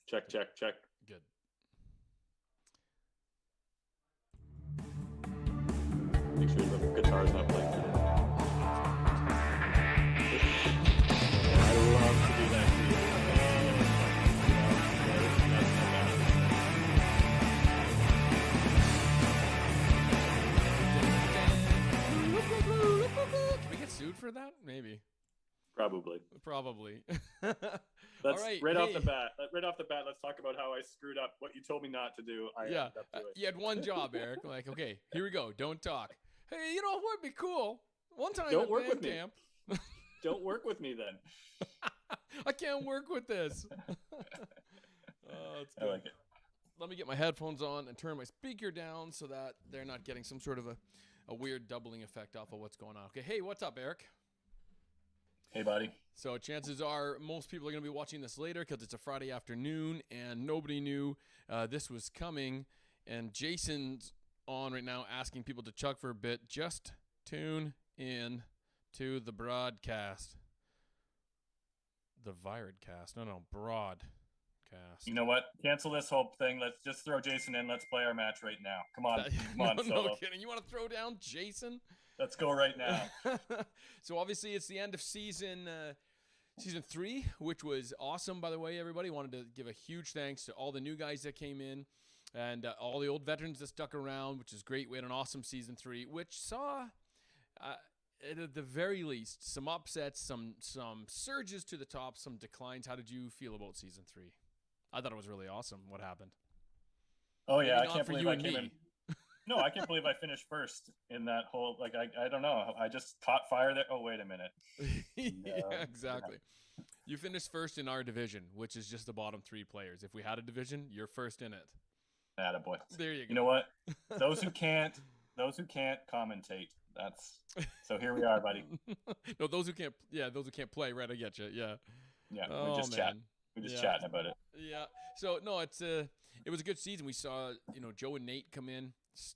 Check, check, check. Good. Make sure the guitar's not playing. I love to do that to you. Can we get sued for that? Maybe. Probably. All right. Right off the bat, let's talk about how I screwed up what you told me not to do. I ended up doing. You had one job, Eric. Like, okay, here we go. Don't talk. Hey, you know what would be cool? One time Don't at work band with me. camp. Don't work with me then. I can't work with this. Oh, it's good. I like it. Let me get my headphones on and turn my speaker down so that they're not getting some sort of a weird doubling effect off of what's going on. Okay, hey, what's up, Eric? Hey, buddy. So chances are most people are going to be watching this later because it's a Friday afternoon and nobody knew this was coming. And Jason's on right now asking people to chug for a bit. Just tune in to the broadcast. The Viredcast. No, broadcast. You know what? Cancel this whole thing. Let's just throw Jason in. Let's play our match right now. Come on. No kidding. You want to throw down Jason? Let's go right now. So obviously it's the end of season 3, which was awesome, by the way, everybody. Wanted to give a huge thanks to all the new guys that came in and all the old veterans that stuck around, which is great. We had an awesome season 3, which saw, at the very least, some upsets, some surges to the top, some declines. How did you feel about season 3? I thought it was really awesome what happened. Oh, yeah. I can't believe I came in. No, I can't believe I finished first in that whole, like, I don't know. I just caught fire there. Oh, wait a minute. Yeah, exactly. Yeah. You finished first in our division, which is just the bottom 3 players. If we had a division, you're first in it. Attaboy. There you go. You know what? Those who can't commentate. So here we are, buddy. No, those who can't play, right? I get you. Yeah. Yeah, we just chat. We're just chatting about it. Yeah. So no, it was a good season. We saw, Joe and Nate come in.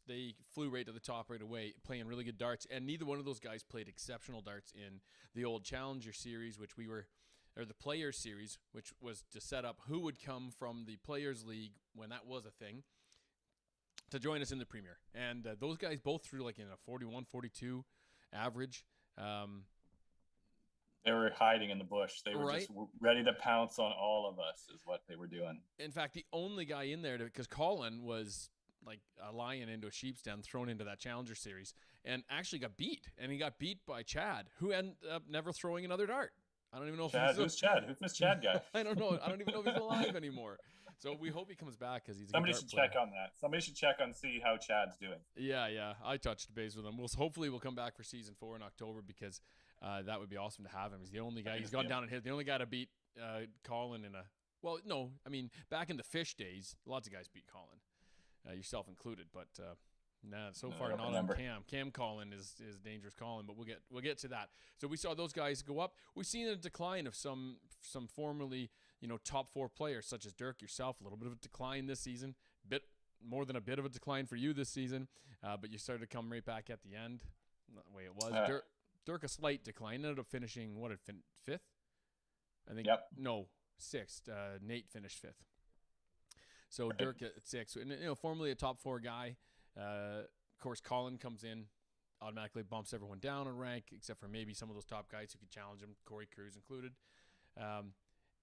They flew right to the top right away, playing really good darts, and neither one of those guys played exceptional darts in the old Challenger Series, or the Players Series, which was to set up who would come from the Players League when that was a thing to join us in the Premier. And those guys both threw like in a 41, 42 average. They were hiding in the bush. They were just ready to pounce on all of us is what they were doing. In fact, the only guy in there, because Colin was like a lion into a sheep's den, thrown into that Challenger Series, and actually got beat. And he got beat by Chad, who ended up never throwing another dart. I don't even know Chad. Who's Chad? Who's this Chad guy? I don't know. I don't even know if he's alive anymore. So we hope he comes back because he's a Somebody should check on that. Somebody should check on see how Chad's doing. Yeah. I touched base with him. Hopefully we'll come back for season 4 in October because that would be awesome to have him. He's the only guy. He's gone down and hit. The only guy to beat Colin in a. Well, no, I mean back in the Fish days, lots of guys beat Colin, yourself included. But so far not on Cam. Cam Colin is dangerous Colin, but we'll get to that. So we saw those guys go up. We've seen a decline of some formerly top 4 players such as Dirk, yourself. A little bit of a decline this season, bit more than a bit of a decline for you this season, but you started to come right back at the end. Not the way it was. Dirk a slight decline. Ended up finishing what 5th, I think. Yep. No, 6th. Nate finished 5th. So right. Dirk at 6th, and formerly a top 4 guy. Of course, Colin comes in, automatically bumps everyone down in rank, except for maybe some of those top guys who could challenge him, Corey Cruz included.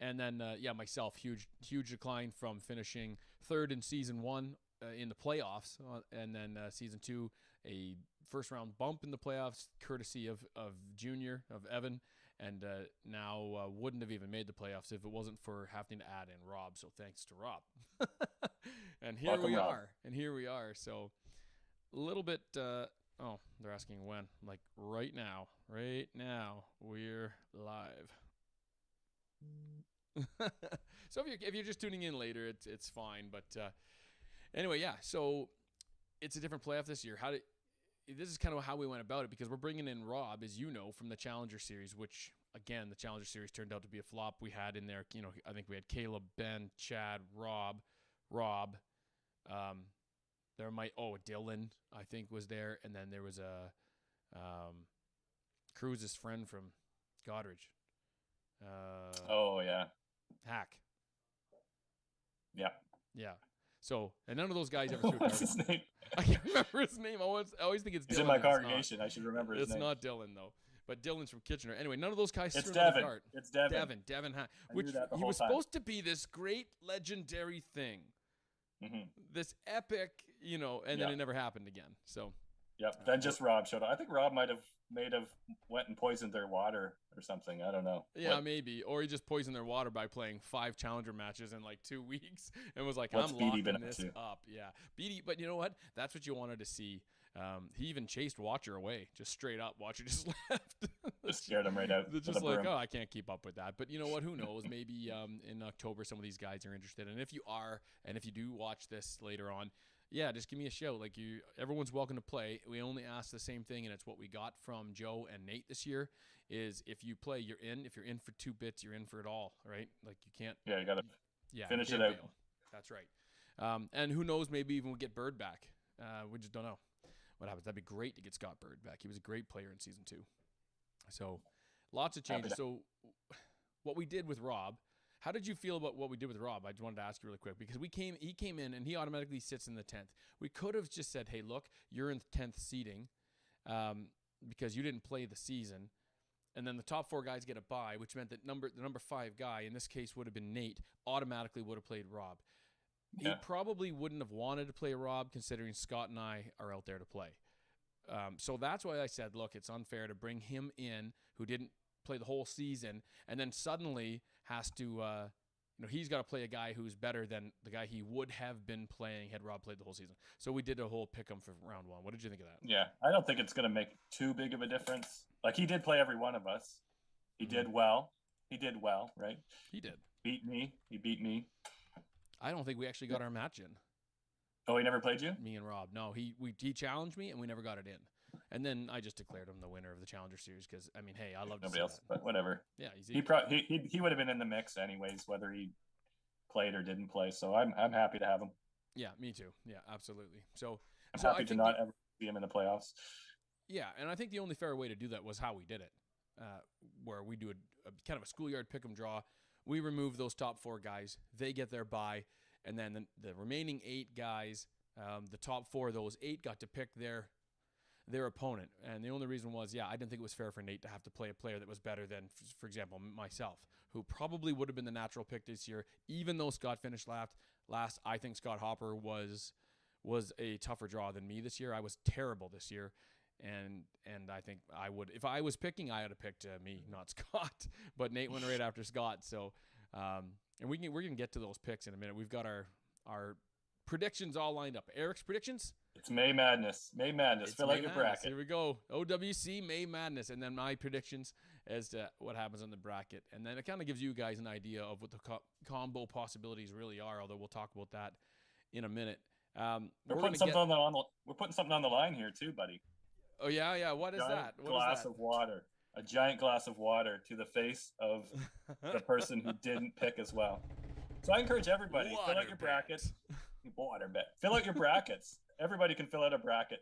And then, myself, huge decline from finishing 3rd in season 1 in the playoffs, and then season 2, a first-round bump in the playoffs, courtesy of Junior, of Evan, and now wouldn't have even made the playoffs if it wasn't for having to add in Rob. So thanks to Rob. And here we are. So a little bit. They're asking when. I'm like right now, we're live. So if you're just tuning in later, it's fine. But anyway, yeah. So it's a different playoff this year. This is kind of how we went about it because we're bringing in Rob, as you know, from the Challenger Series, which again, the Challenger Series turned out to be a flop. We had in there, I think we had Caleb, Ben, Chad, Rob. Dylan, I think, was there, and then there was a Cruz's friend from Goderich. Oh yeah, Hack. Yeah. Yeah. So, and none of those guys ever threw a What's dart. his name? I can't remember his name. I always think it's Dylan. He's in my congregation. I should remember his name. It's not Dylan, though. But Dylan's from Kitchener. Anyway, none of those guys It's threw another Devin. dart. It's Devin. Devin, which he was supposed to be this great legendary thing. Mm-hmm. This epic, and then it never happened again. So. Yep. Then just Rob showed up. I think Rob might have went and poisoned their water or something. I don't know. Yeah, maybe. Or he just poisoned their water by playing 5 challenger matches in like 2 weeks and was like, What's I'm Beatty locking this up. Yeah. Beatty, but you know what? That's what you wanted to see. He even chased Watcher away, just straight up. Watcher just left. Just scared him right out. They're just like, I can't keep up with that. But you know what? Who knows? Maybe in October some of these guys are interested. And if you are, and if you do watch this later on, yeah, just give me a shout. Like everyone's welcome to play. We only ask the same thing, and it's what we got from Joe and Nate this year. Is if you play, you're in. If you're in for 2 bits, you're in for it all, right? Like you can't. Yeah, you gotta. Finish it out. Bail. That's right. And who knows? Maybe even we'll get Bird back. We just don't know what happens. That'd be great to get Scott Bird back. He was a great player in season 2. So lots of changes. So what we did with Rob. How did you feel about what we did with Rob? I just wanted to ask you really quick because he came in and he automatically sits in the 10th. We could have just said, hey, look, you're in 10th seating because you didn't play the season. And then the top 4 guys get a bye, which meant that the number 5 guy, in this case would have been Nate, automatically would have played Rob. Yeah. He probably wouldn't have wanted to play Rob considering Scott and I are out there to play. So that's why I said, look, it's unfair to bring him in who didn't play the whole season and then suddenly has to he's got to play a guy who's better than the guy he would have been playing had Rob played the whole season. So we did a whole pick 'em for round 1. What did you think of that? Yeah, I don't think it's going to make too big of a difference. Like he did play every one of us. He did well. He did well, right? He did. He beat me. I don't think we actually got our match in. Oh, he never played you? Me and Rob. No, he challenged me and we never got it in. And then I just declared him the winner of the Challenger Series because I mean, hey, I love nobody else, but whatever. Yeah, he would have been in the mix anyways, whether he played or didn't play. So I'm happy to have him. Yeah, me too. Yeah, absolutely. So I'm happy to not ever see him in the playoffs. Yeah, and I think the only fair way to do that was how we did it, where we do a kind of a schoolyard pick 'em draw. We remove those top 4 guys, they get their bye, and then the remaining 8 guys, the top 4 of those 8 got to pick their opponent. And the only reason was, I didn't think it was fair for Nate to have to play a player that was better than, for example, myself, who probably would have been the natural pick this year, even though Scott finished last. I think Scott Hopper was a tougher draw than me this year. I was terrible this year. And I think I would, if I was picking, I would have picked me, not Scott. But Nate went right after Scott. So, and we're gonna get to those picks in a minute. We've got our predictions all lined up. Eric's predictions. It's May Madness. Fill out your bracket. Here we go. OWC May Madness, and then my predictions as to what happens on the bracket, and then it kind of gives you guys an idea of what the combo possibilities really are. Although we'll talk about that in a minute. We're putting something on the line here too, buddy. Oh yeah. What is that? A giant glass of water to the face of the person who didn't pick as well. So I encourage everybody, fill out your brackets. Water bet. Fill out your brackets. Everybody can fill out a bracket.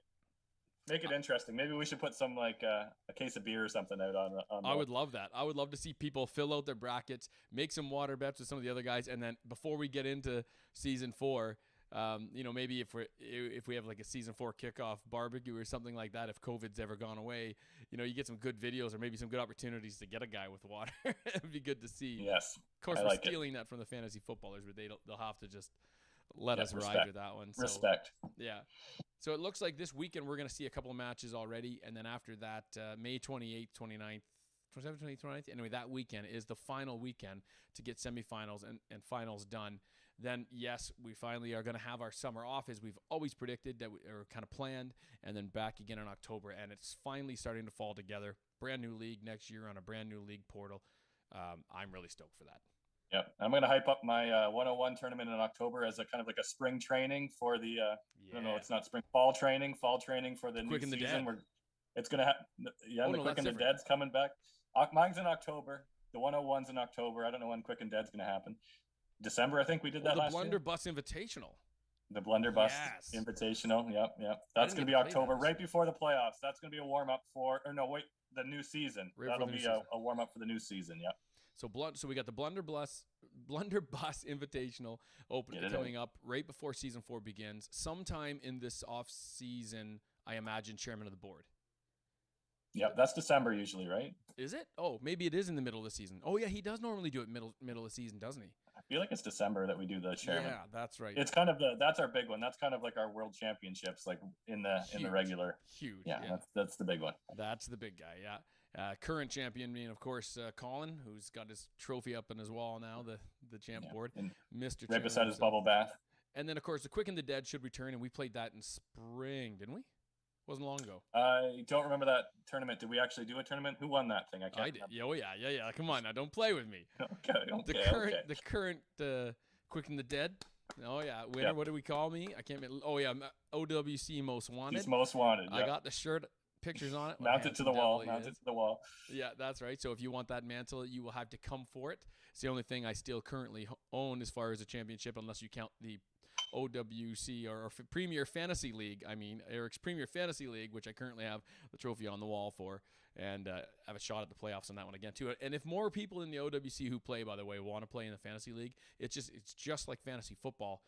Make it interesting. Maybe we should put some like a case of beer or something out on I would love that. I would love to see people fill out their brackets, make some water bets with some of the other guys, and then before we get into season 4, maybe if we have like a season 4 kickoff barbecue or something like that, if COVID's ever gone away, you get some good videos or maybe some good opportunities to get a guy with water. It'd be good to see. Yes. Of course, we're stealing that from the fantasy footballers, but they'll have to just let us ride with that one. So, respect. Yeah. So it looks like this weekend we're going to see a couple of matches already, and then after that, May 28th, 29th, 27th, 28th, 29th. Anyway, that weekend is the final weekend to get semifinals and finals done. Then, yes, we finally are going to have our summer off as we've always predicted that we are kind of planned, and then back again in October. And it's finally starting to fall together. Brand new league next year on a brand new league portal. I'm really stoked for that. Yep. I'm going to hype up my 101 tournament in October as a kind of like a spring training for the, I don't know, it's not spring, fall training for the Quick new and season. The It's going to happen. Yeah, the Quick and the Dead's coming back. Mine's in October. The 101's in October. I don't know when Quick and Dead's going to happen. December, I think we did that last year. The Blunderbuss Invitational. The Blunderbuss Invitational. Yep. That's going to be October, right before the playoffs. That's going to be a warm-up the new season. That'll be a warm-up for the new season, yep. So we got the Blunderbuss Invitational coming up right before season 4 begins. Sometime in this off season, I imagine, chairman of the board. Yeah, that's December usually, right? Is it? Oh, maybe it is in the middle of the season. Oh yeah, he does normally do it middle of the season, doesn't he? I feel like it's December that we do the chairman. Yeah, that's right. It's kind of that's our big one. That's kind of like our world championships, like in the regular. Huge. Yeah. That's the big one. That's the big guy. Yeah. Current champion being, of course, Colin, who's got his trophy up on his wall now, the champ board, Mr. Right beside his bubble bath. And then, of course, the Quick and the Dead should return, and we played that in spring, didn't we? Wasn't long ago. I don't remember that tournament. Did we actually do a tournament? Who won that thing? I can't. I did. Oh yeah. Come on now, don't play with me. Okay. The current Quick and the Dead. Oh yeah, winner. Yep. What do we call me? I can't. Oh yeah, OWC Most Wanted. He's Most Wanted. Yep. I got the shirt. Pictures on it. Mount it to the wall. Yeah, that's right. So if you want that mantle, you will have to come for it. It's the only thing I still currently own as far as a championship, unless you count the OWC or Premier Fantasy League. I mean, Eric's Premier Fantasy League, which I currently have the trophy on the wall for, and have a shot at the playoffs on that one again too. And if more people in the OWC who play, by the way, want to play in the fantasy league, it's just like fantasy football,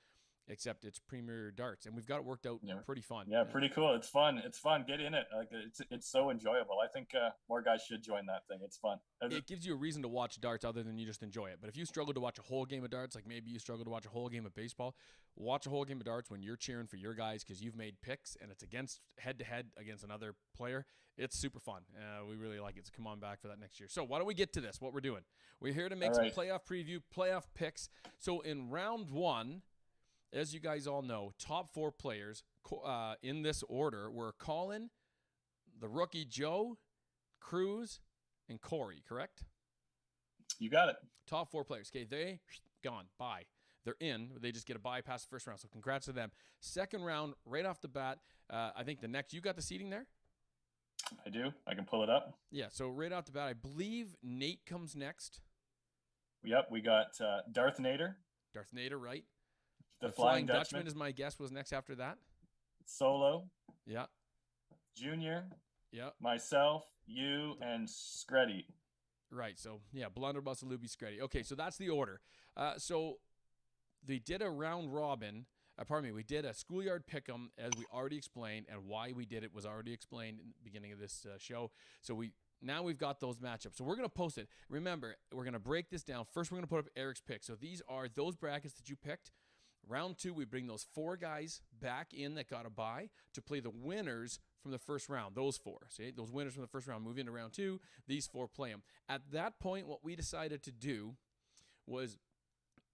except it's Premier Darts, and we've got it worked out pretty fun. Yeah, pretty cool. It's fun. Get in it. Like it's so enjoyable. I think more guys should join that thing. It's fun. It gives you a reason to watch darts other than you just enjoy it. But if you struggle to watch a whole game of darts, like maybe you struggle to watch a whole game of baseball, watch a whole game of darts when you're cheering for your guys because you've made picks and it's against head-to-head against another player. It's super fun. We really like it. So come on back for that next year. So why don't we get to this, what we're doing? We're here to make some playoff preview, playoff picks. So in round 1, as you guys all know, top 4 players in this order were Colin, the rookie Joe, Cruz, and Corey, correct? You got it. Top 4 players. Okay, they gone. Bye. They're in. They just get a bye past the first round. So congrats to them. Second round, right off the bat, I think the next, you got the seating there? I do. I can pull it up. Yeah, so right off the bat, I believe Nate comes next. Yep, we got Darth Nader. Darth Nader, right? The Flying Dutchman is my guess, was next after that. Solo. Yeah. Junior. Yeah. Myself, you, and Screddy. Right. So, yeah, Blunderbuss, Luby, Screddy. Okay, so that's the order. So they did a round robin. We did a schoolyard pick'em, as we already explained, and why we did it was already explained in the beginning of this show. So now we've got those matchups. So we're going to post it. Remember, we're going to break this down. First, we're going to put up Eric's picks. So these are those brackets that you picked. Round 2, we bring those 4 guys back in that got a bye to play the winners from the first round. Those 4. See, those winners from the first round move into round 2. These 4 play them. At that point, what we decided to do was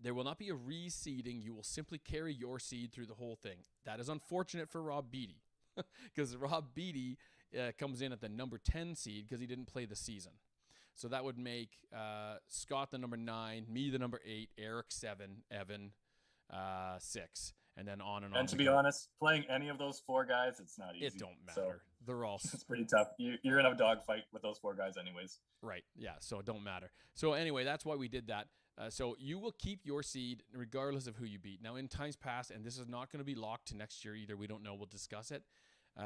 there will not be a reseeding. You will simply carry your seed through the whole thing. That is unfortunate for Rob Beatty because Rob Beatty comes in at the number 10 seed because he didn't play the season. So that would make Scott the number 9, me the number 8, Eric 7, Evan 6, and then on and on. And to be honest, playing any of those 4 guys, it's not easy. It don't matter. So they're all. It's pretty tough. You're gonna have a dogfight with those 4 guys, anyways. Right. Yeah. So it don't matter. So anyway, that's why we did that. So you will keep your seed regardless of who you beat. Now, in times past, and this is not going to be locked to next year either. We don't know. We'll discuss it.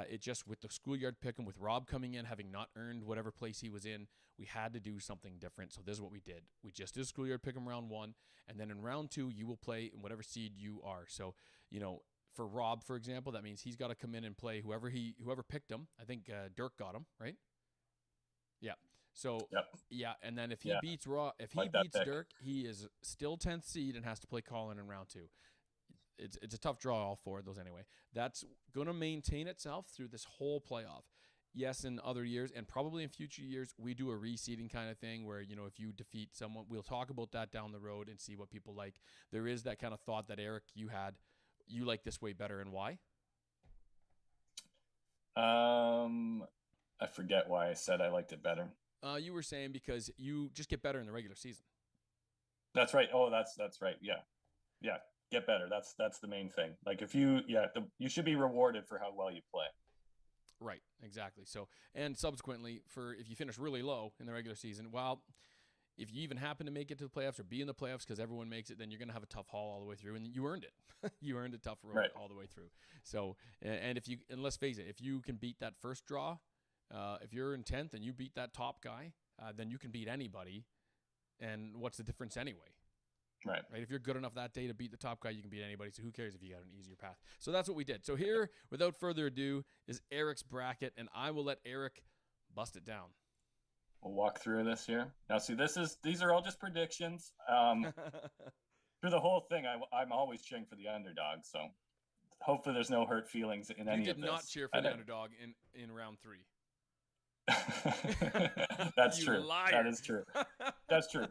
It just with the schoolyard pick'em, with Rob coming in, having not earned whatever place he was in, we had to do something different. So this is what we did. We just did schoolyard pick'em round 1, and then in round 2, you will play in whatever seed you are. So, for Rob, for example, that means he's got to come in and play whoever picked him. I think Dirk got him, right? Yeah. So yeah, and then if he beats Dirk, he is still 10th seed and has to play Colin in round 2. It's a tough draw, all 4 of those anyway. That's going to maintain itself through this whole playoff. Yes, in other years and probably in future years, we do a reseeding kind of thing where, if you defeat someone, we'll talk about that down the road and see what people like. There is that kind of thought that, Eric, you like this way better, and why? I forget why I said I liked it better. You were saying because you just get better in the regular season. That's right. Oh, that's right. Yeah. Get better. That's the main thing. Like if you should be rewarded for how well you play. Right, exactly. So, and subsequently, if you finish really low in the regular season, if you even happen to make it to the playoffs or be in the playoffs because everyone makes it, then you're going to have a tough haul all the way through, and you earned it. You earned a tough road all the way through. So, and let's face it, if you can beat that first draw, if you're in 10th and you beat that top guy, then you can beat anybody And what's the difference anyway? Right. If you're good enough that day to beat the top guy, you can beat anybody. So who cares if you got an easier path? So that's what we did. So here, without further ado, is Eric's bracket, and I will let Eric bust it down. We'll walk through this here. Now, see, these are all just predictions. Through the whole thing, I'm always cheering for the underdog. So hopefully there's no hurt feelings in any of this. You did not cheer for the underdog in round 3. That's true. Liar. That is true. That's true.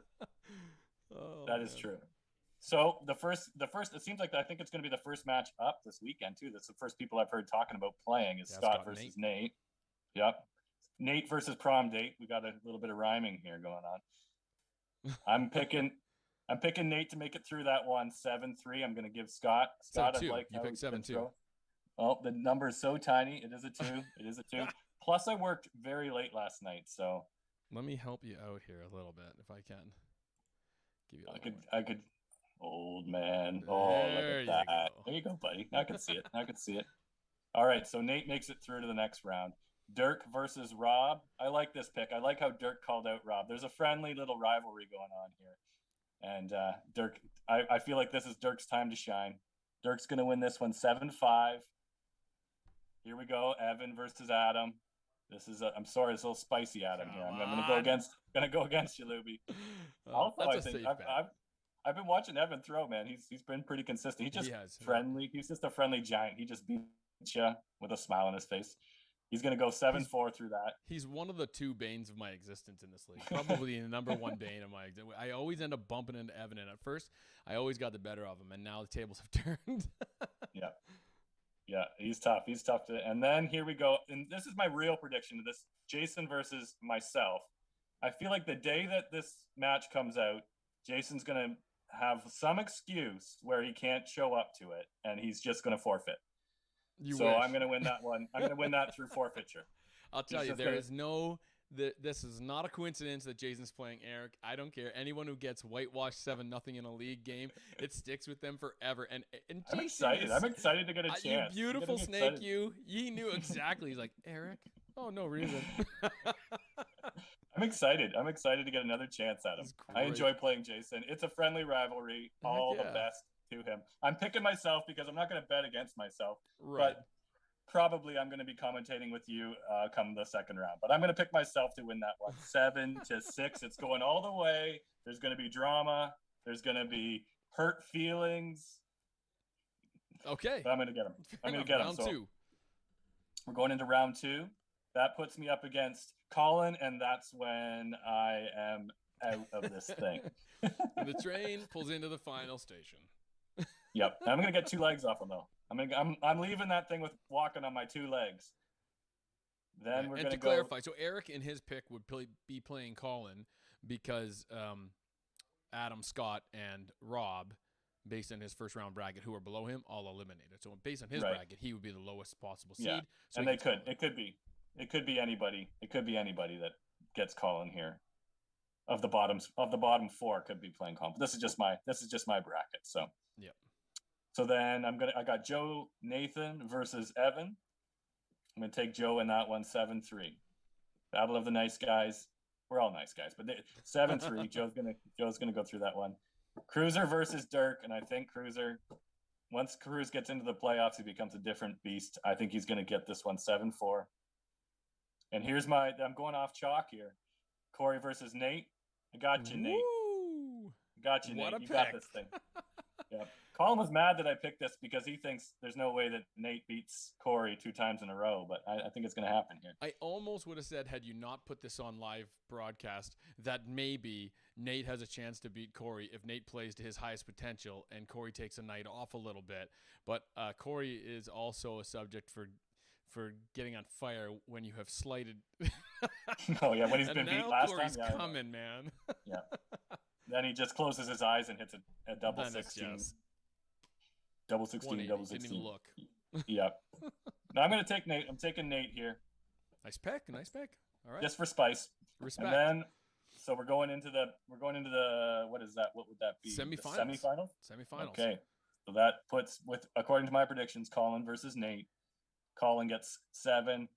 That is true. So the first, it seems like I think it's going to be the first match up this weekend too. That's the first people I've heard talking about playing is Scott versus Nate. Yep. Nate versus prom date. We got a little bit of rhyming here going on. I'm picking Nate to make it through that one 7-3. I'm going to give Scott. Scott, I like you picked 7-2. Oh, the number is so tiny. It is a 2. It is a 2. Plus, I worked very late last night, so let me help you out here a little bit if I can. Give you I could. Old man. Oh, look at that. There you go, buddy. I can see it. I can see it. All right, so Nate makes it through to the next round. Dirk versus Rob. I like this pick. I like how Dirk called out Rob. There's a friendly little rivalry going on here. And Dirk, I feel like this is Dirk's time to shine. Dirk's going to win this one 7-5. Here we go. Evan versus Adam. This is I'm sorry, it's a little spicy, Adam. Here, I'm going to go against you, Luby. Also, I think I've been watching Evan throw, man. He's been pretty consistent. He's just friendly. He's just a friendly giant. He just beats you with a smile on his face. He's going to go 7-4 through that. He's one of the 2 banes of my existence in this league. Probably the number 1 bane of my existence. I always end up bumping into Evan, and at first, I always got the better of him, and now the tables have turned. Yeah. Yeah, he's tough. He's tough to. And then here we go. And this is my real prediction of this: Jason versus myself. I feel like the day that this match comes out, Jason's going to have some excuse where he can't show up to it, and he's just going to forfeit. I'm going to win that one. I'm going to win that through forfeiture. I'll tell you, this is not a coincidence that Jason's playing Eric. I don't care. Anyone who gets whitewashed 7-0 in a league game, it sticks with them forever. And I'm excited. I'm excited to get a chance. You beautiful snake, you. He knew exactly. He's like, Eric? Oh, no reason. I'm excited. I'm excited to get another chance at him. I enjoy playing Jason. It's a friendly rivalry. All the best to him. I'm picking myself because I'm not going to bet against myself. Right. But probably I'm going to be commentating with you come the second round. But I'm going to pick myself to win that one 7-6. It's going all the way. There's going to be drama. There's going to be hurt feelings. Okay. But I'm going to get him. I'm going to get him. Round 2. We're going into round 2. That puts me up against Colin, and that's when I am out of this thing. The train pulls into the final station. Yep. I'm going to get 2 legs off him, though. I'm leaving that thing with walking on my 2 legs. Then we're going to clarify, so Eric in his pick would be playing Colin because Adam, Scott, and Rob, based on his first round bracket, who are below him, all eliminated. So based on his bracket, he would be the lowest possible seed. Yeah. So and it could be anybody. It could be anybody that gets Colin here. Of the bottom 4 could be playing Colin. But this is just my bracket. So yeah. So then I got Joe Nathan versus Evan. I'm gonna take Joe in that one 7-3. Battle of the nice guys. We're all nice guys, but 7-3. Joe's gonna go through that one. Cruiser versus Dirk, and I think Cruiser, once Cruz gets into the playoffs, he becomes a different beast. I think he's gonna get this one 7-4. And I'm going off chalk here. Corey versus Nate. I got you, Nate. Got you, Nate. You got this thing. Yeah. Colin was mad that I picked this because he thinks there's no way that Nate beats Corey 2 times in a row, but I think it's going to happen here. I almost would have said, had you not put this on live broadcast, that maybe Nate has a chance to beat Corey if Nate plays to his highest potential and Corey takes a night off a little bit. But Corey is also a subject for getting on fire when you have slighted. Oh yeah, when he's been beat last Corey's time. Yeah, coming, man. Yeah. Then he just closes his eyes and hits a double 16. Double 16, double 16. Didn't even look. Yeah. No, I'm going to take Nate. I'm taking Nate here. Nice pick. All right. Just for spice. Respect. And then, so we're going into the, what is that? What would that be? Semifinals. Semifinals. Okay. So that puts, according to my predictions, Colin versus Nate. Colin gets 7.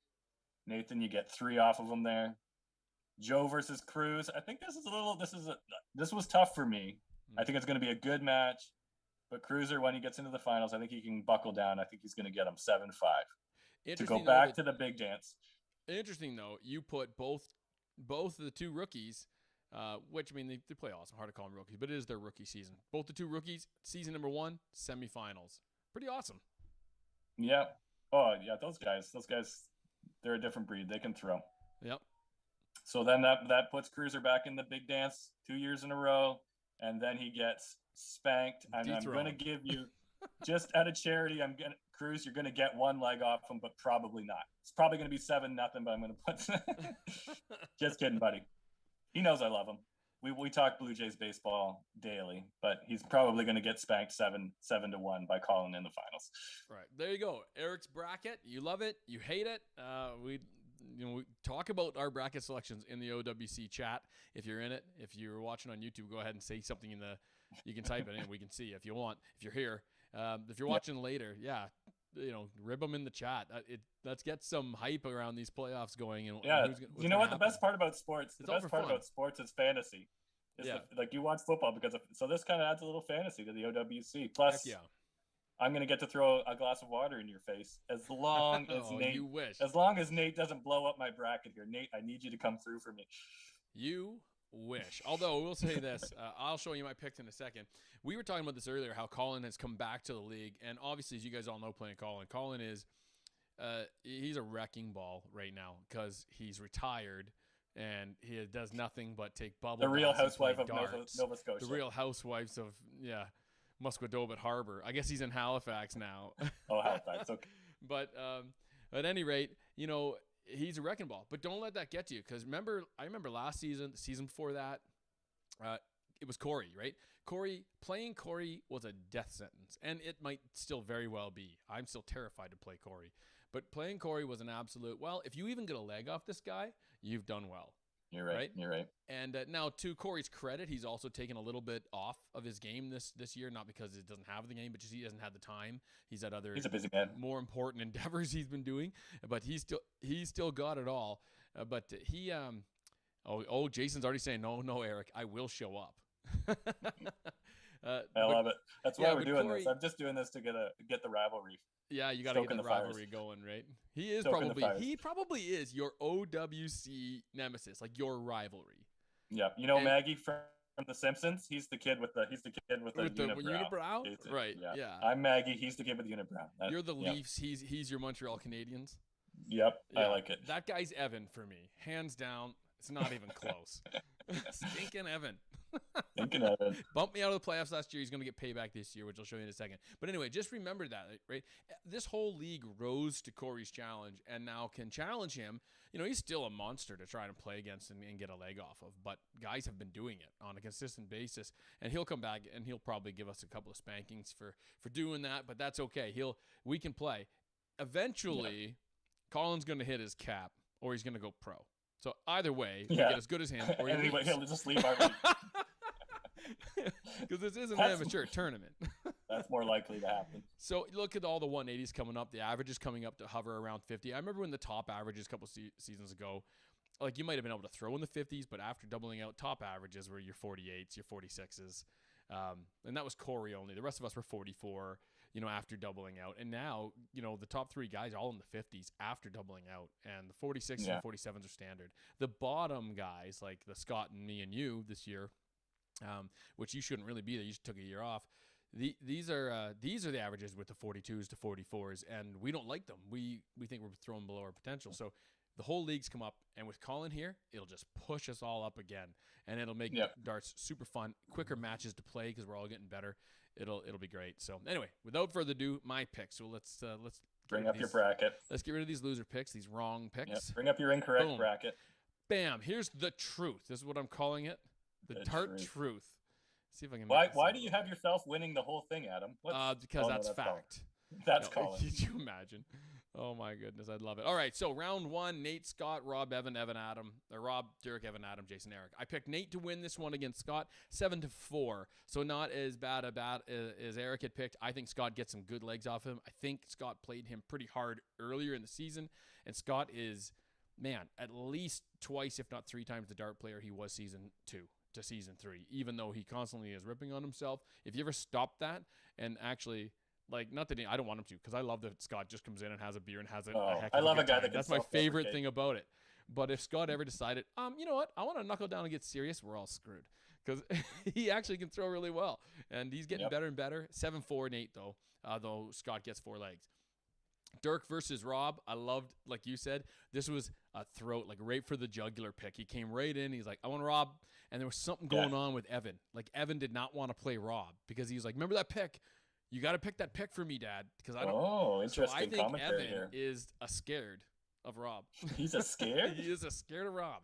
Nathan, you get 3 off of him there. Joe versus Cruz. I think this was tough for me. I think it's going to be a good match. But Cruiser, when he gets into the finals, I think he can buckle down. I think he's going to get him 7-5 to go back to the big dance. Interesting, though, you put both of the two rookies, which, I mean, they play awesome. Hard to call them rookies, but it is their rookie season. Both the two rookies, season number 1, semifinals. Pretty awesome. Yeah. Oh, yeah, those guys, they're a different breed. They can throw. Yep. So then that puts Cruiser back in the big dance 2 years in a row, and then he gets spanked. And I'm going to give you, just out of charity, Cruz, you're going to get one leg off him, but probably not. It's probably going to be 7-0, but I'm going to put just kidding, buddy. He knows I love him. We talk Blue Jays baseball daily, but he's probably going to get spanked 7-1 by Colin in the finals. Right. There you go. Eric's bracket. You love it. You hate it. We talk about our bracket selections in the OWC chat. If you're in it, if you're watching on YouTube, go ahead and say something you can type it in. We can see if you want, if you're here. If you're watching later, rib them in the chat. Let's get some hype around these playoffs going. And you know what? The best part about sports, is fantasy. Like you watch football so this kind of adds a little fantasy to the OWC. Plus, I'm going to get to throw a glass of water in your face as long as you wish. As long as Nate doesn't blow up my bracket here. Nate, I need you to come through for me. You wish. Although, we'll say this. I'll show you my picks in a second. We were talking about this earlier, how Colin has come back to the league. And obviously, as you guys all know, playing Colin is he's a wrecking ball right now because he's retired. And he does nothing but take bubble. The Real Housewife of Nova Scotia. The Real Housewives of, Musquodoboit Harbor. I guess he's in Halifax now. Oh, Halifax. Okay. But at any rate, he's a wrecking ball. But don't let that get to you, because I remember last season, the season before that, it was Corey, right? Playing Corey was a death sentence, and it might still very well be. I'm still terrified to play Corey. But playing Corey was an absolute, if you even get a leg off this guy, you've done well. You're right. You're right. And now, to Corey's credit, he's also taken a little bit off of his game this year, not because he doesn't have the game, but just he hasn't had the time. He's had other, he's a busy man, more important endeavors he's been doing, but he's still got it all. But he, Jason's already saying, no, Eric, I will show up. I love it. That's why we're doing this. I'm just doing this to get the rivalry. Yeah, you got to get the rivalry going, right? He probably is your OWC nemesis, like your rivalry. Yeah, Maggie from The Simpsons. He's the kid with the unibrow. Right. Yeah. I'm Maggie. He's the kid with the unibrow. You're the Leafs. He's your Montreal Canadiens. Yep, yeah. I like it. That guy's Evan for me, hands down. It's not even close. Stinking Evan. Bumped me out of the playoffs last year. He's going to get payback this year, which I'll show you in a second. But anyway, just remember that, right? This whole league rose to Corey's challenge and now can challenge him. He's still a monster to try and play against and get a leg off of. But guys have been doing it on a consistent basis. And he'll come back and he'll probably give us a couple of spankings for doing that. But that's okay. We can play. Eventually, Colin's going to hit his cap or he's going to go pro. So either way, we get as good as him, or he'll just leave our league. Because this is an amateur tournament. That's more likely to happen. So look at all the 180s coming up. The average is coming up to hover around 50. I remember when the top averages a couple seasons ago, like you might have been able to throw in the 50s, but after doubling out, top averages were your 48s, your 46s. And that was Corey only. The rest of us were 44, after doubling out. And now, the top 3 guys are all in the 50s after doubling out. And the 46s and 47s are standard. The bottom guys, like the Scott and me and you this year, which you shouldn't really be there. You just took a year off. These are the averages with the 42s to 44s, and we don't like them. We think we're throwing below our potential. So the whole league's come up, and with Colin here, it'll just push us all up again, and it'll make darts super fun, quicker matches to play because we're all getting better. It'll be great. So anyway, without further ado, my picks. So let's bring up your bracket. Let's get rid of these loser picks, these wrong picks. Yep. Bring up your incorrect bracket. Bam! Here's the truth. This is what I'm calling it. The tart truth. See if I can. Why do you have yourself winning the whole thing, Adam? Because that's fact. That's Colin. Could you imagine? Oh my goodness, I'd love it. All right, so round 1: Nate, Scott, Rob, Evan, Adam, or Rob, Derek, Evan, Adam, Jason, Eric. I picked Nate to win this one against Scott, 7-4. So not as bad as Eric had picked. I think Scott gets some good legs off him. I think Scott played him pretty hard earlier in the season, and Scott is man, at least twice, if not 3 times, the dart player he was season 2 to season 3, even though he constantly is ripping on himself. If you ever stop that and actually, like, not that I don't want him to, because I love that Scott just comes in and has a beer and has a heck of a good time. That's my favorite thing about it. But if Scott ever decided, you know what, I want to knuckle down and get serious, we're all screwed. Because he actually can throw really well. And he's getting better and better. 7-4 and 8, though Scott gets 4 legs. Dirk versus Rob, I loved, like you said, this was a throat, like right for the jugular pick. He came right in. He's like, I want Rob. And there was something going on with Evan. Like, Evan did not want to play Rob because he was like, remember that pick? You got to pick that pick for me, Dad. Because I don't. Oh, interesting. So I think commentary Evan here. is scared of Rob. He's a scared? He is a scared of Rob.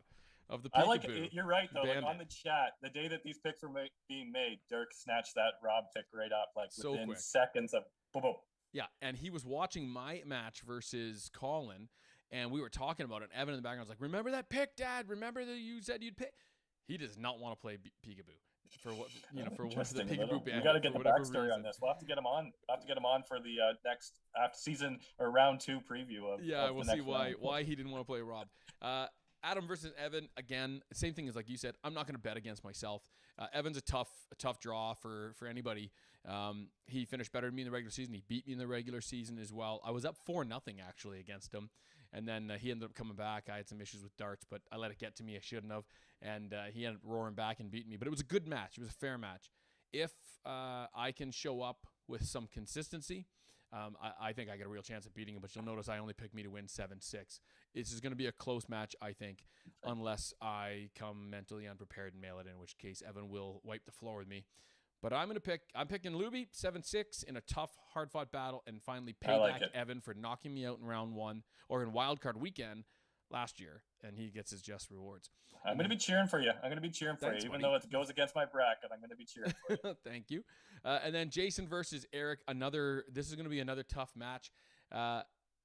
Of the I like it. You're right, though. Like, on the chat, the day that these picks were being made, Dirk snatched that Rob pick right up, like within seconds of boom, boom. Yeah, and he was watching my match versus Colin, and we were talking about it. Evan in the background was like, remember that pick, Dad? Remember that you said you'd pick? He does not want to play peekaboo. For what, for what the peekaboo band. We got to get the backstory on this. We'll have to get him on. We'll have to get him on for the next after season or round 2 preview of. Yeah, of we'll see why he didn't want to play Rob. Adam versus Evan, again, same thing as like you said. I'm not going to bet against myself. Evan's a tough draw for anybody. He finished better than me in the regular season. He beat me in the regular season as well. I was up 4-0 actually against him, and then he ended up coming back. I had some issues with darts, but I let it get to me. I shouldn't have, and he ended up roaring back and beating me. But it was a good match. It was a fair match. If I can show up with some consistency, I think I got a real chance of beating him, but you'll notice I only picked me to win 7-6. This is going to be a close match, I think, unless I come mentally unprepared and mail it in which case Evan will wipe the floor with me. But I'm picking Luby 7-6 in a tough, hard-fought battle and finally pay back Evan for knocking me out in round 1 or in wildcard weekend last year, and he gets his just rewards. I'm going to be cheering for you. I'm going to be cheering for you. Even though it goes against my bracket, I'm going to be cheering for you. Thank you. And then Jason versus Eric, this is going to be another tough match.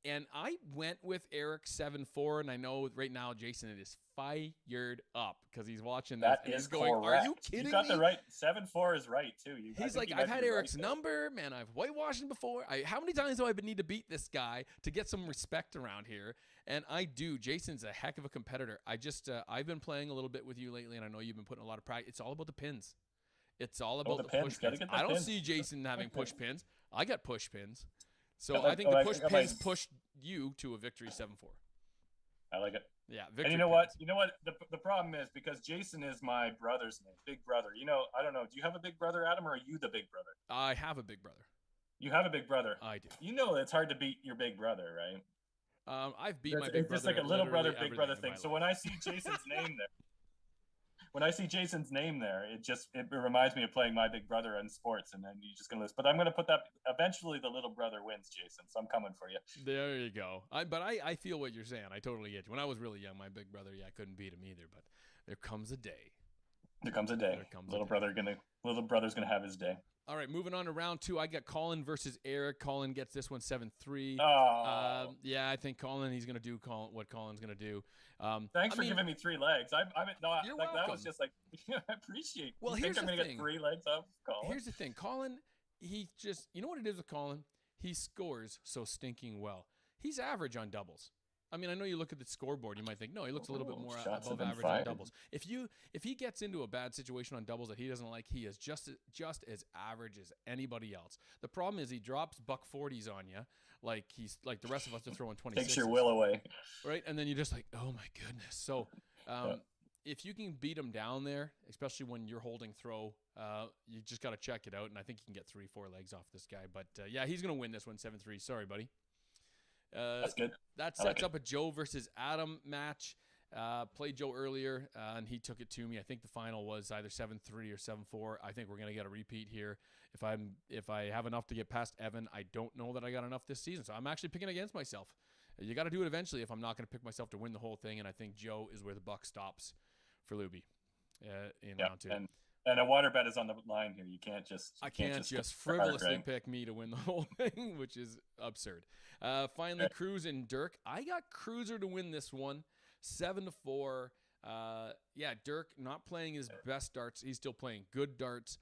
And I went with Eric 7-4, and I know right now Jason is fired up because he's watching this. That is going, correct. Are you kidding me? You got the right. 7-4 is right, too. He's like, I've had Eric's number. Man, I've whitewashed him before. How many times do I need to beat this guy to get some respect around here? And I do. Jason's a heck of a competitor. I've been playing a little bit with you lately, and I know you've been putting a lot of practice. It's all about the pins. It's all about the push pins. I don't see Jason having push pins. I got push pins. So I think the push pins pushed you to a victory 7-4. I like it. Yeah, victory. And you know what? You know what? The problem is because Jason is my brother's name, big brother. You know, I don't know. Do you have a big brother, Adam, or are you the big brother? I have a big brother. You have a big brother. I do. You know it's hard to beat your big brother, right? I've beat my big brother. It's just like a little brother, big brother thing. So when I see Jason's name there. When I see Jason's name there, it reminds me of playing my big brother in sports, and then you're just gonna lose. But I'm gonna put that. Eventually, the little brother wins, Jason. So I'm coming for you. There you go. But I feel what you're saying. I totally get you. When I was really young, my big brother, I couldn't beat him either. But there comes a day. There comes a day. Little brother's gonna have his day. All right, moving on to round 2. I got Colin versus Eric. Colin gets this one 7-3. Oh. Yeah, I think Colin, he's going to do what Colin's going to do. Thanks for giving me 3 legs. You're welcome. That was just like, I appreciate. Well, here's the thing. I'm going to get 3 legs off Colin. Here's the thing. Colin, he just, you know what it is with Colin? He scores so stinking well. He's average on doubles. I mean, I know you look at the scoreboard, you might think, no, he looks a little bit more above average on doubles. If he gets into a bad situation on doubles that he doesn't like, he is just as average as anybody else. The problem is he drops $140s on you, like he's like the rest of us are throwing 26. Takes your will away, right? And then you're just like, oh my goodness. So if you can beat him down there, especially when you're holding throw, you just got to check it out. And I think you can get 3-4 legs off this guy. But yeah, he's gonna win this one 7-3. Sorry, buddy. That's good. That sets up a Joe versus Adam match. Played Joe earlier, and he took it to me. I think the final was either 7-3 or 7-4. I think we're gonna get a repeat here. If I have enough to get past Evan, I don't know that I got enough this season. So I'm actually picking against myself. You got to do it eventually if I'm not going to pick myself to win the whole thing. And I think Joe is where the buck stops for Luby in round 2. And a water bet is on the line here. You can't just. I can't just frivolously pick me to win the whole thing, which is absurd. Finally, Cruz and Dirk. I got Cruiser to win this one, 7-4. Yeah, Dirk not playing his best darts. He's still playing good darts,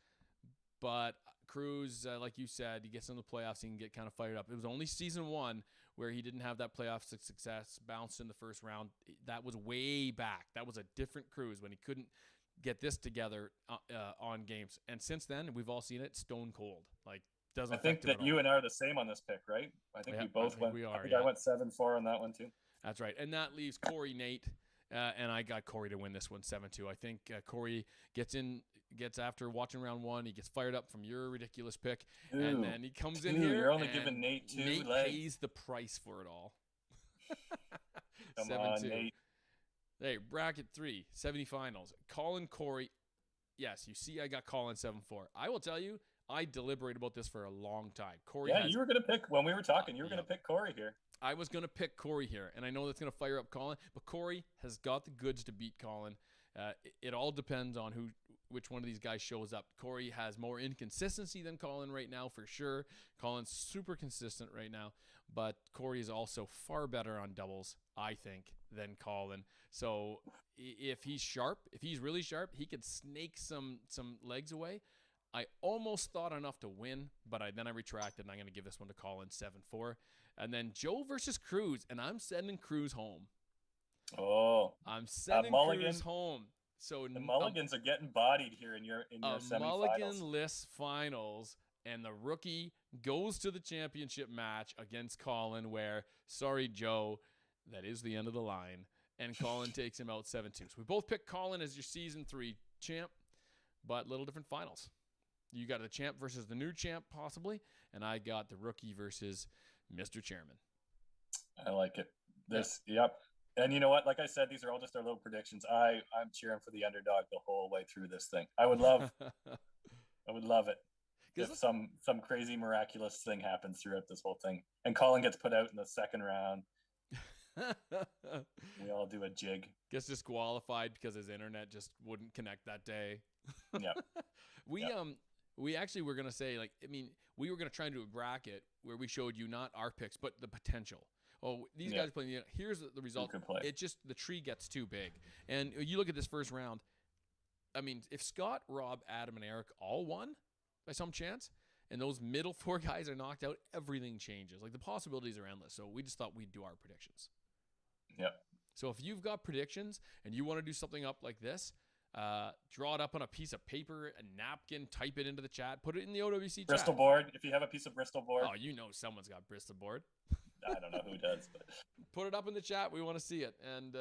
but Cruz, like you said, he gets in the playoffs. He can get kind of fired up. It was only season 1 where he didn't have that playoff success, bounced in the first round. That was way back. That was a different Cruz when he couldn't get this together on games. And since then, we've all seen it stone cold. Like, doesn't I think that you and I are the same on this pick, right? I think we both went. I think I went 7-4 on that one too. That's right. And that leaves Corey, Nate, and I got Corey to win this one 7-2. I think Corey gets after watching round one. He gets fired up from your ridiculous pick, and then he comes in here. You're only giving Nate 2 Nate legs. pays the price for it all. Come on, Nate. Hey, bracket 3, semifinals. Colin, Corey. Yes, you see I got Colin 7-4. I will tell you, I deliberated about this for a long time. Corey you were going to pick, when we were talking, you were going to pick Corey here. I was going to pick Corey here, and I know that's going to fire up Colin, but Corey has got the goods to beat Colin. It all depends on which one of these guys shows up. Corey has more inconsistency than Colin right now, for sure. Colin's super consistent right now, but Corey is also far better on doubles, I think, than Colin. So if he's sharp, if he's really sharp, he could snake some legs away. I almost thought enough to win, but then I retracted, and I'm going to give this one to Colin 7-4. And then Joe versus Cruz, and I'm sending Cruz home. Oh, I'm sending Cruz home. So the Mulligans are getting bodied here in your semifinals. Mulligan-less finals, and the rookie goes to the championship match against Colin, where, sorry, Joe, that is the end of the line, and Colin takes him out 7-2. So we both picked Colin as your season 3 champ, but little different finals. You got the champ versus the new champ, possibly, and I got the rookie versus Mr. Chairman. I like it. Yep. And you know what? Like I said, these are all just our little predictions. I'm cheering for the underdog the whole way through this thing. I would love it if some crazy miraculous thing happens throughout this whole thing, and Colin gets put out in the second round. We all do a jig. Gets disqualified because his internet just wouldn't connect that day. Yeah. We actually were going to say, we were going to try and do a bracket where we showed you not our picks, but the potential. Oh, these guys playing. Here's the result. It just, the tree gets too big. And you look at this first round. I mean, if Scott, Rob, Adam, and Eric all won by some chance, and those middle 4 guys are knocked out, everything changes. Like, the possibilities are endless. So we just thought we'd do our predictions. Yep. So if you've got predictions and you want to do something up like this, draw it up on a piece of paper, a napkin, type it into the chat, put it in the OWC chat. Bristol board, if you have a piece of Bristol board. Oh, you know someone's got Bristol board. I don't know who does, but put it up in the chat. We want to see it, and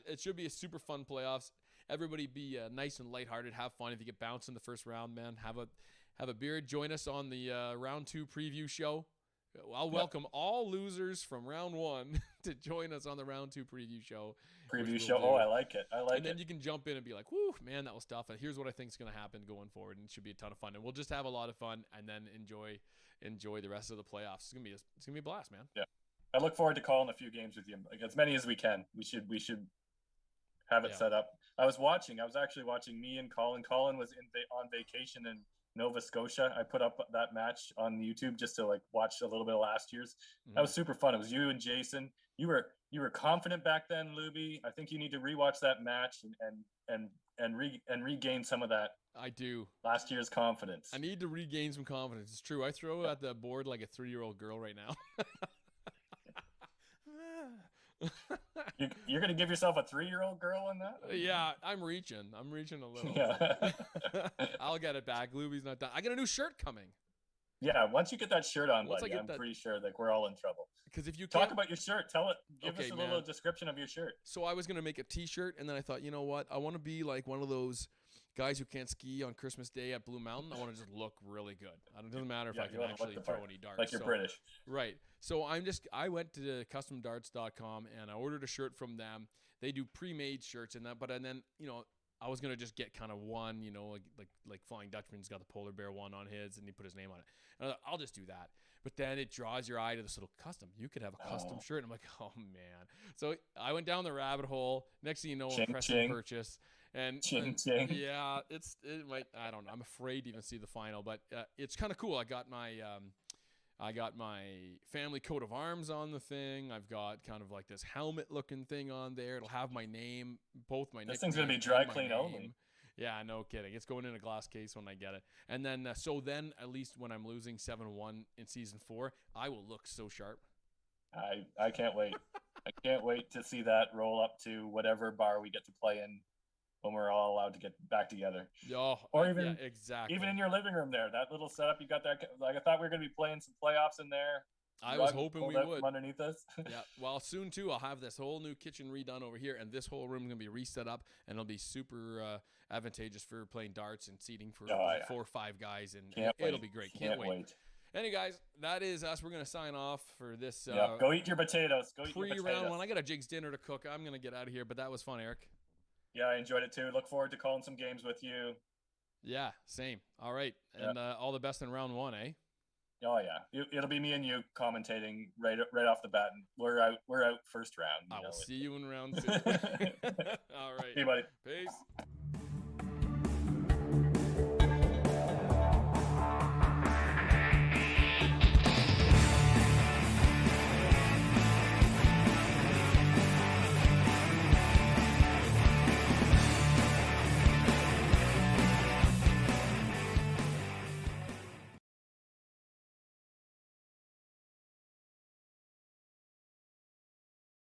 it should be a super fun playoffs. Everybody be nice and lighthearted. Have fun. If you get bounced in the first round, man, have a beer. Join us on the round 2 preview show. I'll welcome all losers from round 1 to join us on the round 2 preview show. Oh, I like it. And then you can jump in and be like, "Whoo, man, that was tough. And here's what I think is going to happen going forward." And it should be a ton of fun. And we'll just have a lot of fun, and then enjoy the rest of the playoffs. It's gonna be a blast, man. Yeah, I look forward to calling a few games with you, like as many as we can. We should have it set up. I was actually watching me and Colin. Colin was on vacation in Nova Scotia. I put up that match on YouTube just to watch a little bit of last year's. That was super fun. It was you and Jason. You were confident back then, Luby. I think you need to rewatch that match and regain some of that. I do. Last year's confidence. I need to regain some confidence. It's true. I throw at the board like a 3-year-old girl right now. You're going to give yourself a 3-year-old girl in that? Yeah, I'm reaching a little. Yeah. I'll get it back. Luby's not done. I got a new shirt coming. Yeah, once you get that shirt on, buddy, I'm pretty sure we're all in trouble. Because if you talk about your shirt, give us a little description of your shirt. So I was going to make a T-shirt, and then I thought, you know what? I want to be like one of those guys who can't ski on Christmas Day at Blue Mountain. I want to just look really good. It doesn't matter if I can actually throw any darts. Like you're British. Right. So I went to customdarts.com and I ordered a shirt from them. They do pre-made shirts and that, but then, I was going to just get kind of one, like Flying Dutchman's got the polar bear one on his and he put his name on it. And I thought, I'll just do that. But then it draws your eye to this little custom. You could have a custom shirt. And I'm like, oh man. So I went down the rabbit hole. Next thing you know, I'm pressing purchase. And yeah, it might. I don't know. I'm afraid to even see the final, but it's kind of cool. I got my family coat of arms on the thing. I've got kind of like this helmet looking thing on there. It'll have my name, both my. This thing's gonna be dry clean only. Yeah, no kidding. It's going in a glass case when I get it. And then, then at least when I'm losing 7-1 in season 4, I will look so sharp. I can't wait. I can't wait to see that roll up to whatever bar we get to play in when we're all allowed to get back together. Oh, or even yeah, exactly. even in your living room there, that little setup you got there. Like I thought we were going to be playing some playoffs in there. I was hoping we would. From underneath us. Yeah, well, soon too. I'll have this whole new kitchen redone over here, and this whole room is gonna be reset up, and it'll be super advantageous for playing darts and seating for 4 or 5 guys, and it'll be great. Can't wait. Anyway, guys, that is us. We're gonna sign off for this. Go eat your potatoes. Go eat your potatoes. Pre-round one. I got a Jigs dinner to cook. I'm gonna get out of here, but that was fun, Eric. Yeah, I enjoyed it too. Look forward to calling some games with you. Yeah, same. All right, and all the best in round 1, eh? Oh yeah, it'll be me and you commentating right off the bat. And we're out first round. I will see you in round 2. All right. Hey, buddy.